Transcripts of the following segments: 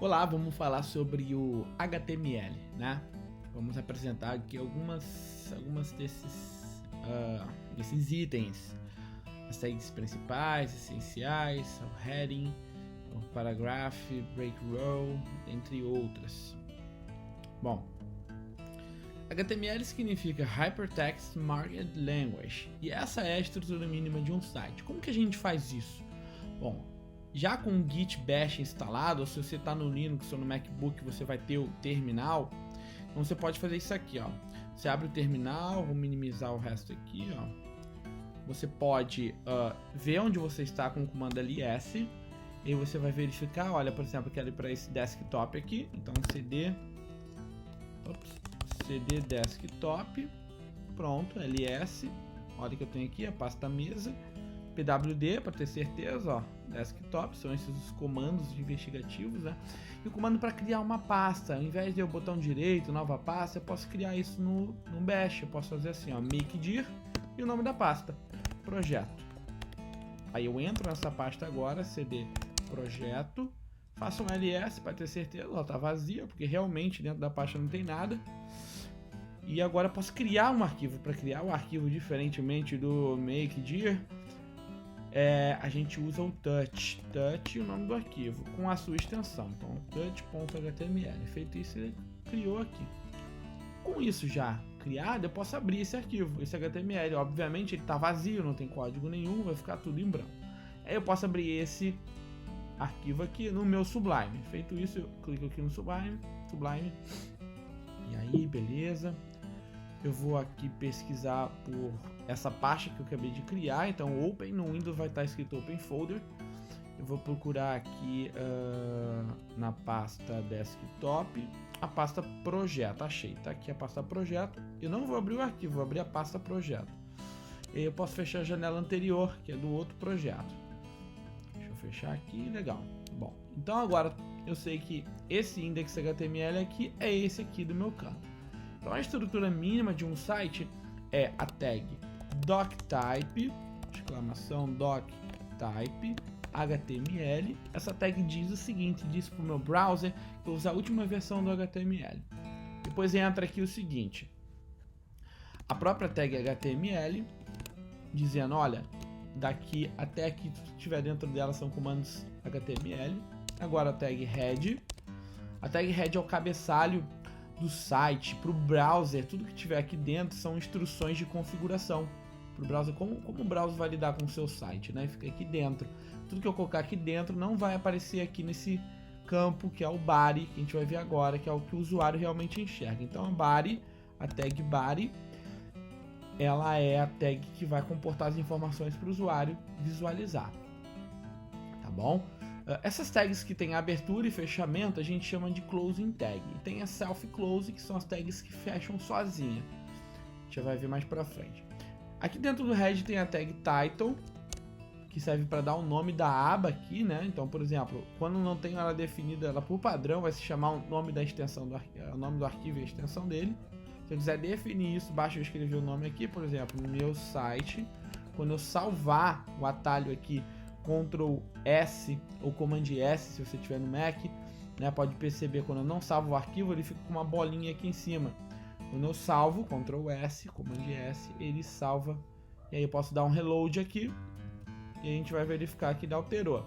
Olá, vamos falar sobre o HTML, né? Vamos apresentar aqui algumas desses itens, as tags principais, essenciais, o heading, o paragraph, break row, entre outras. Bom, HTML significa Hypertext Markup Language, e essa é a estrutura mínima de um site. Como que a gente faz isso? Bom, já com o Git Bash instalado, ou se você está no Linux ou no MacBook, você vai ter o terminal. Então você pode fazer isso aqui, ó. Você abre o terminal, vou minimizar o resto aqui, ó. Você pode ver onde você está com o comando ls. E aí você vai verificar, olha, por exemplo, eu quero ir para esse desktop aqui. Então cd desktop, pronto, ls. Olha que eu tenho aqui a pasta mesa. pwd, para ter certeza, ó, desktop, são esses os comandos investigativos, né? E o comando para criar uma pasta, ao invés de eu botão direito, nova pasta, eu posso criar isso no bash, eu posso fazer assim, ó, make dir e o nome da pasta, projeto. Aí eu entro nessa pasta agora, cd projeto, faço um ls para ter certeza, ó, tá vazia, porque realmente dentro da pasta não tem nada. E agora eu posso criar um arquivo. Para criar o arquivo, diferentemente do make dir, a gente usa o touch e o nome do arquivo com a sua extensão, então touch.html. Feito isso, ele criou aqui. Com isso já criado, eu posso abrir esse arquivo, esse HTML. Obviamente ele está vazio, não tem código nenhum, vai ficar tudo em branco. Aí eu posso abrir esse arquivo aqui no meu Sublime. Feito isso, eu clico aqui no Sublime, e aí, beleza. Eu vou aqui pesquisar por essa pasta que eu acabei de criar, então Open, no Windows vai estar escrito Open Folder. Eu vou procurar aqui na pasta Desktop, a pasta Projeto, achei, tá aqui a pasta Projeto. Eu não vou abrir o arquivo, vou abrir a pasta Projeto. E eu posso fechar a janela anterior, que é do outro projeto. Deixa eu fechar aqui, legal. Bom, então agora eu sei que esse index.html aqui é esse aqui do meu campo. Então a estrutura mínima de um site é a tag doctype, exclamação doctype, HTML. Essa tag diz o seguinte, diz para o meu browser que eu uso a última versão do HTML. Depois entra aqui o seguinte, a própria tag HTML, dizendo, olha, daqui até aqui tudo que tiver dentro dela são comandos HTML. Agora a tag head. A tag head é o cabeçalho do site, para o browser, tudo que tiver aqui dentro são instruções de configuração para o browser, como o browser vai lidar com o seu site, né? Fica aqui dentro. Tudo que eu colocar aqui dentro não vai aparecer aqui nesse campo que é o body, que a gente vai ver agora, que é o que o usuário realmente enxerga. Então a tag body, ela é a tag que vai comportar as informações para o usuário visualizar, tá bom? Essas tags que tem abertura e fechamento a gente chama de closing tag. E tem a self-close, que são as tags que fecham sozinha. A gente vai ver mais pra frente. Aqui dentro do head tem a tag title, que serve para dar o nome da aba aqui, né? Então, por exemplo, quando não tem ela definida, ela por padrão vai se chamar o nome da extensão o nome do arquivo e a extensão dele. Se eu quiser definir isso, basta eu escrever o nome aqui, por exemplo, meu site. Quando eu salvar o atalho aqui, Ctrl S ou Command S, se você tiver no Mac, né, pode perceber quando eu não salvo o arquivo, ele fica com uma bolinha aqui em cima. Quando eu salvo, Ctrl S, Command S, ele salva. E aí eu posso dar um reload aqui e a gente vai verificar que ele alterou.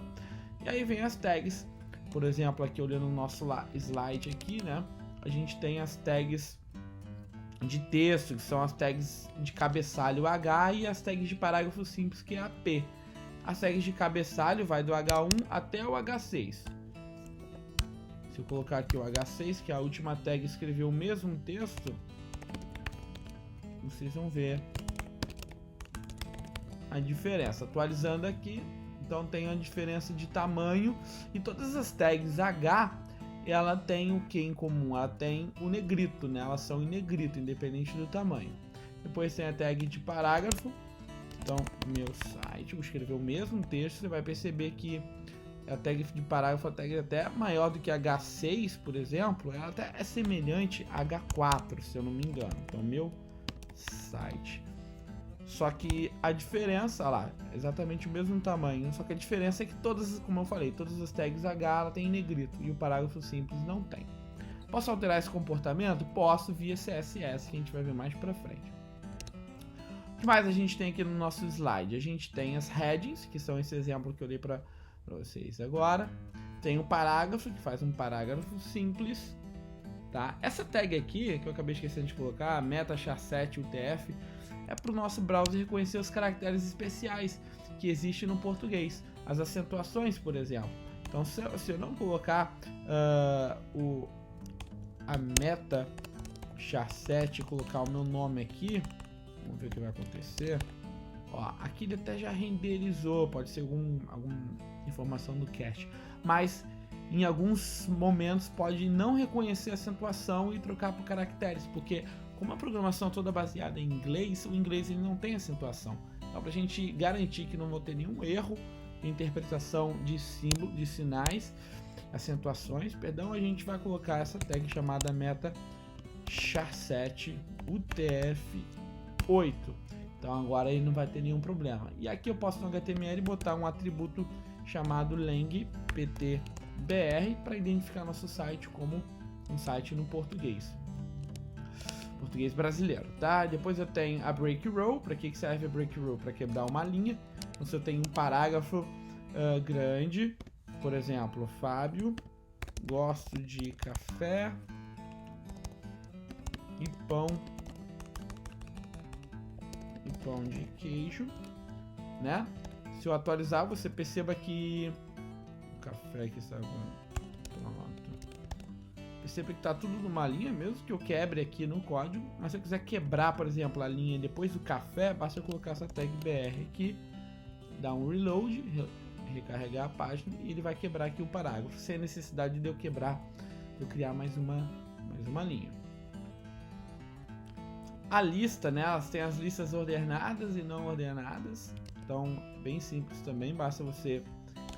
E aí vem as tags, por exemplo, aqui olhando o nosso slide aqui, né, a gente tem as tags de texto, que são as tags de cabeçalho H, e as tags de parágrafo simples, que é a P. As tags de cabeçalho vai do H1 até o H6. Se eu colocar aqui o H6, que é a última tag, escrever o mesmo texto, vocês vão ver a diferença. Atualizando aqui, então tem a diferença de tamanho, e todas as tags H, ela tem o que em comum? Ela tem o negrito, né? Elas são em negrito, independente do tamanho. Depois tem a tag de parágrafo. Então, meu site, vou escrever o mesmo texto, você vai perceber que a tag de parágrafo, a tag é até maior do que H6, por exemplo, ela até é semelhante a H4, se eu não me engano. Então, meu site. Só que a diferença, olha lá, é exatamente o mesmo tamanho, só que a diferença é que todas, como eu falei, todas as tags H ela tem em negrito e o parágrafo simples não tem. Posso alterar esse comportamento? Posso, via CSS, que a gente vai ver mais pra frente. O que mais a gente tem aqui no nosso slide? A gente tem as headings, que são esse exemplo que eu dei pra vocês agora. Tem o parágrafo, que faz um parágrafo simples. Tá? Essa tag aqui, que eu acabei esquecendo de colocar, meta char7 UTF, é para o nosso browser reconhecer os caracteres especiais que existem no português. As acentuações, por exemplo. Então, se eu não colocar a meta char7 e colocar o meu nome aqui, vamos ver o que vai acontecer. Ó, aqui ele até já renderizou, pode ser alguma informação do cache, mas em alguns momentos pode não reconhecer a acentuação e trocar por caracteres, porque como a programação é toda baseada em inglês, o inglês ele não tem acentuação. Então, para a gente garantir que não vou ter nenhum erro de interpretação de símbolo, de sinais, acentuações, perdão, a gente vai colocar essa tag chamada meta char7 UTF-8. Então agora ele não vai ter nenhum problema. E aqui eu posso no HTML botar um atributo chamado lang_pt_br para identificar nosso site como um site no português brasileiro, tá? Depois eu tenho a break row. Para que serve a break row? Para quebrar uma linha. Então, se eu tenho um parágrafo grande, por exemplo, Fábio, gosto de café e pão de queijo, né? Se eu atualizar, você perceba que o café aqui está pronto. Perceba que está tudo numa linha, mesmo que eu quebre aqui no código. Mas se eu quiser quebrar, por exemplo, a linha depois do café, basta eu colocar essa tag BR aqui, dar um reload, recarregar a página e ele vai quebrar aqui o parágrafo, sem necessidade de eu quebrar, de eu criar mais uma linha. A lista, né? Elas têm as listas ordenadas e não ordenadas. Então, bem simples também. Basta você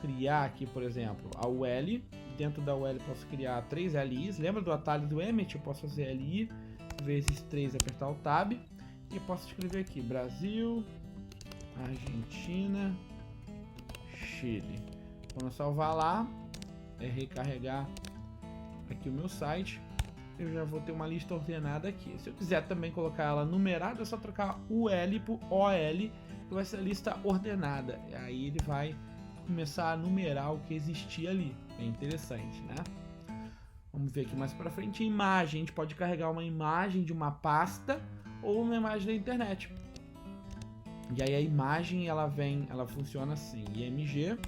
criar aqui, por exemplo, a UL. Dentro da UL eu posso criar 3 LIs. Lembra do atalho do Emmet? Eu posso fazer LI vezes 3, apertar o Tab. E eu posso escrever aqui Brasil, Argentina, Chile. Quando eu salvar lá, recarregar aqui o meu site, eu já vou ter uma lista ordenada aqui. Se eu quiser também colocar ela numerada, é só trocar UL por OL, que vai ser a lista ordenada. E aí ele vai começar a numerar o que existia ali. É interessante, né? Vamos ver aqui mais pra frente. Imagem. A gente pode carregar uma imagem de uma pasta ou uma imagem da internet. E aí a imagem ela funciona assim, IMG.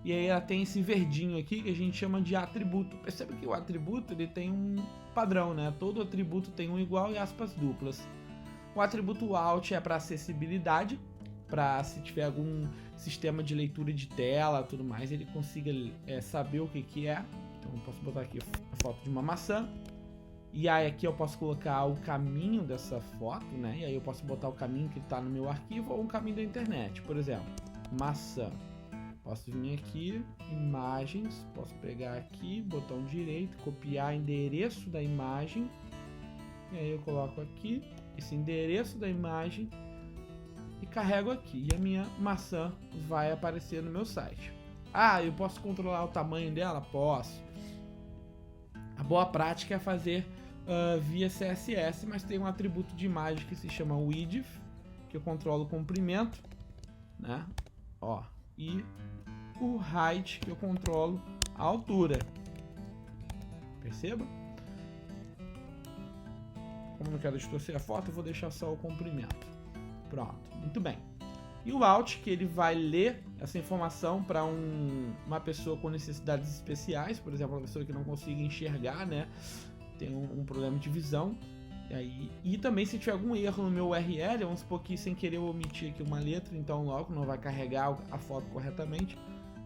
E aí ela tem esse verdinho aqui que a gente chama de atributo. Perceba que o atributo ele tem um padrão, né? Todo atributo tem um igual e aspas duplas. O atributo Alt é para acessibilidade, para se tiver algum sistema de leitura de tela, tudo mais, ele consiga saber o que é. Então eu posso botar aqui a foto de uma maçã. E aí aqui eu posso colocar o caminho dessa foto, né? E aí eu posso botar o caminho que está no meu arquivo ou um caminho da internet. Por exemplo, maçã. Posso vir aqui, imagens, posso pegar aqui, botão direito, copiar endereço da imagem. E aí eu coloco aqui esse endereço da imagem e carrego aqui. E a minha maçã vai aparecer no meu site. Ah, eu posso controlar o tamanho dela? Posso. A boa prática é fazer via CSS, mas tem um atributo de imagem que se chama width, que eu controlo o comprimento, né? Ó, e o height, que eu controlo a altura. Perceba? Como eu não quero distorcer a foto, eu vou deixar só o comprimento. Pronto, muito bem. E o Alt, que ele vai ler essa informação para uma pessoa com necessidades especiais, por exemplo, uma pessoa que não consiga enxergar, né? Tem um problema de visão. E também se tiver algum erro no meu URL, vamos supor que sem querer eu omiti aqui uma letra, então logo não vai carregar a foto corretamente,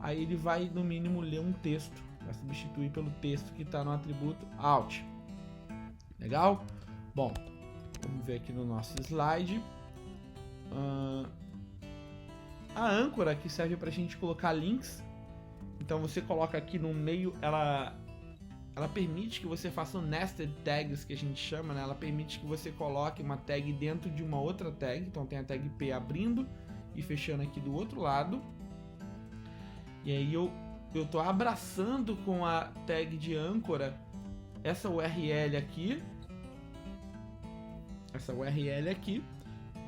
aí ele vai no mínimo ler um texto, vai substituir pelo texto que está no atributo Alt. Legal? Bom, vamos ver aqui no nosso slide. A âncora que serve para a gente colocar links. Então você coloca aqui no meio, ela ela permite que você faça nested tags, que a gente chama, né? Ela permite que você coloque uma tag dentro de uma outra tag. Então tem a tag P abrindo e fechando aqui do outro lado. E aí eu tô abraçando com a tag de âncora essa URL aqui. Essa URL aqui.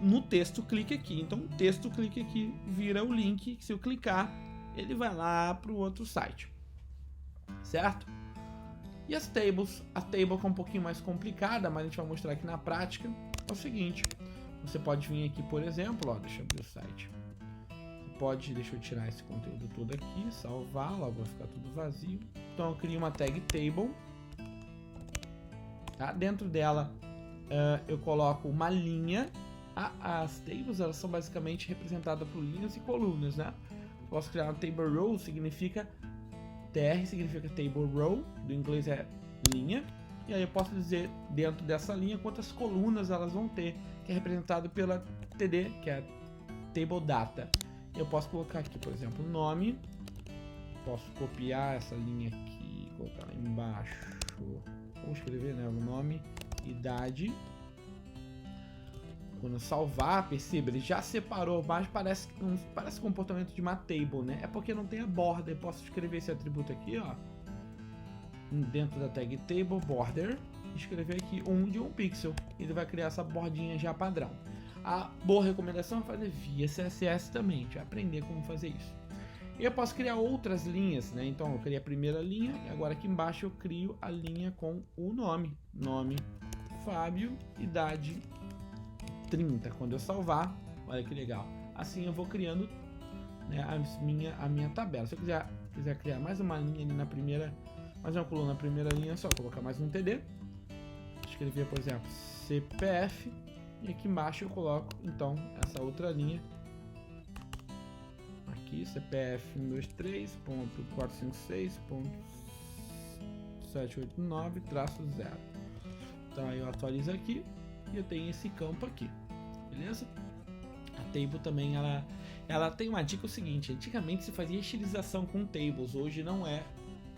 No texto clique aqui. Então o texto clique aqui vira o link. Se eu clicar, ele vai lá para o outro site. Certo? E as tables? A table que é um pouquinho mais complicada, mas a gente vai mostrar aqui na prática. É o seguinte. Você pode vir aqui, por exemplo, ó, deixa eu abrir o site. Deixa eu tirar esse conteúdo todo aqui, salvar, lá vai ficar tudo vazio. Então eu crio uma tag table, tá? Dentro dela eu coloco uma linha. As tables, elas são basicamente representadas por linhas e colunas, né? Posso criar uma table row, significa TR significa table row, do inglês é linha. E aí eu posso dizer dentro dessa linha quantas colunas elas vão ter, que é representado pela TD, que é table data. Eu posso colocar aqui, por exemplo, nome. Posso copiar essa linha aqui, colocar lá embaixo. Vou escrever, né, o nome, idade. Quando eu salvar, perceba, ele já separou, mas parece comportamento de uma table, né? É porque não tem a borda. Eu posso escrever esse atributo aqui, ó, dentro da tag table border, escrever aqui de 1 pixel. Ele vai criar essa bordinha já padrão. A boa recomendação é fazer via CSS também, a gente vai aprender como fazer isso. E eu posso criar outras linhas, né? Então eu criei a primeira linha e agora aqui embaixo eu crio a linha com o nome. Nome Fábio, idade 30. Quando eu salvar, olha que legal. Assim eu vou criando, né, a minha tabela. Se eu quiser criar mais uma linha ali na primeira, mais uma coluna na primeira linha, é só colocar mais um TD. Escrever, por exemplo, CPF. E aqui embaixo eu coloco, então, essa outra linha. Aqui, CPF 123.456.789-0. Então, aí eu atualizo aqui e eu tenho esse campo aqui. Beleza? A table também, ela tem uma dica, o seguinte. Antigamente se fazia estilização com tables. Hoje não é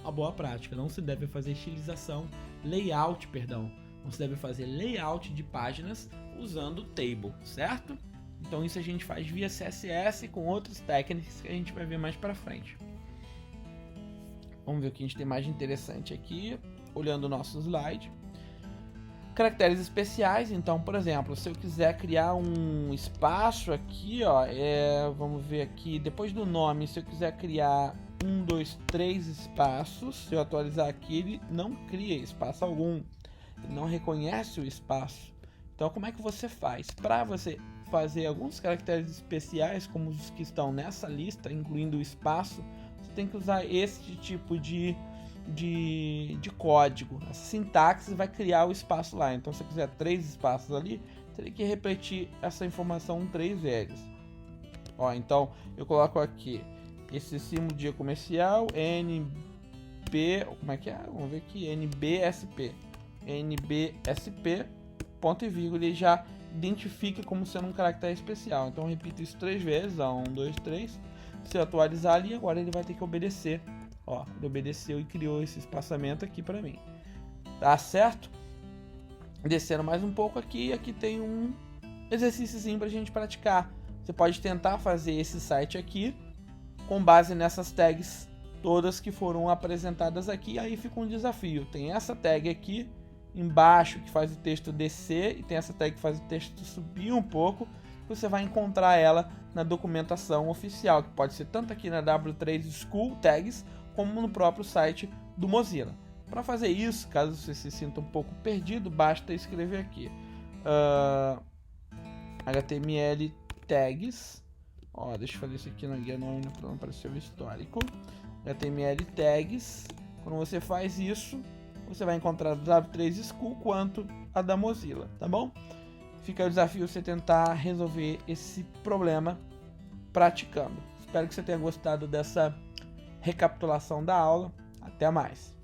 a boa prática. Não se deve fazer estilização, layout, perdão. Não se deve fazer layout de páginas usando table, certo? Então isso a gente faz via CSS com outras técnicas que a gente vai ver mais para frente. Vamos ver o que a gente tem mais de interessante aqui, olhando o nosso slide. Caracteres especiais, então, por exemplo, se eu quiser criar um espaço aqui, ó, vamos ver aqui, depois do nome, se eu quiser criar 1, 2, 3 espaços, se eu atualizar aqui, ele não cria espaço algum. Ele não reconhece o espaço. Então como é que você faz? Para você fazer alguns caracteres especiais, como os que estão nessa lista, incluindo o espaço, você tem que usar esse tipo de código. A sintaxe vai criar o espaço lá. Então se você quiser 3 espaços ali, teria que repetir essa informação 3 vezes. Ó, então eu coloco aqui esse símbolo de comercial, NB, como é que é? Vamos ver aqui, NBSP. NBSP, ponto e vírgula, ele já identifica como sendo um caractere especial. Então eu repito isso 3 vezes, ó, 1, 2, 3. Se eu atualizar ali, agora ele vai ter que obedecer. Ó, ele obedeceu e criou esse espaçamento aqui para mim. Tá certo? Descendo mais um pouco aqui tem um exercíciozinho pra gente praticar. Você pode tentar fazer esse site aqui com base nessas tags todas que foram apresentadas aqui. Aí fica um desafio. Tem essa tag aqui embaixo que faz o texto descer e tem essa tag que faz o texto subir um pouco. Você vai encontrar ela na documentação oficial, que pode ser tanto aqui na W3 School Tags como no próprio site do Mozilla. Para fazer isso, caso você se sinta um pouco perdido, basta escrever aqui HTML tags. Ó, deixa eu fazer isso aqui na guia não para não aparecer o histórico. HTML tags. Quando você faz isso, você vai encontrar a W3 School quanto a da Mozilla, tá bom? Fica o desafio você tentar resolver esse problema praticando. Espero que você tenha gostado dessa recapitulação da aula. Até mais!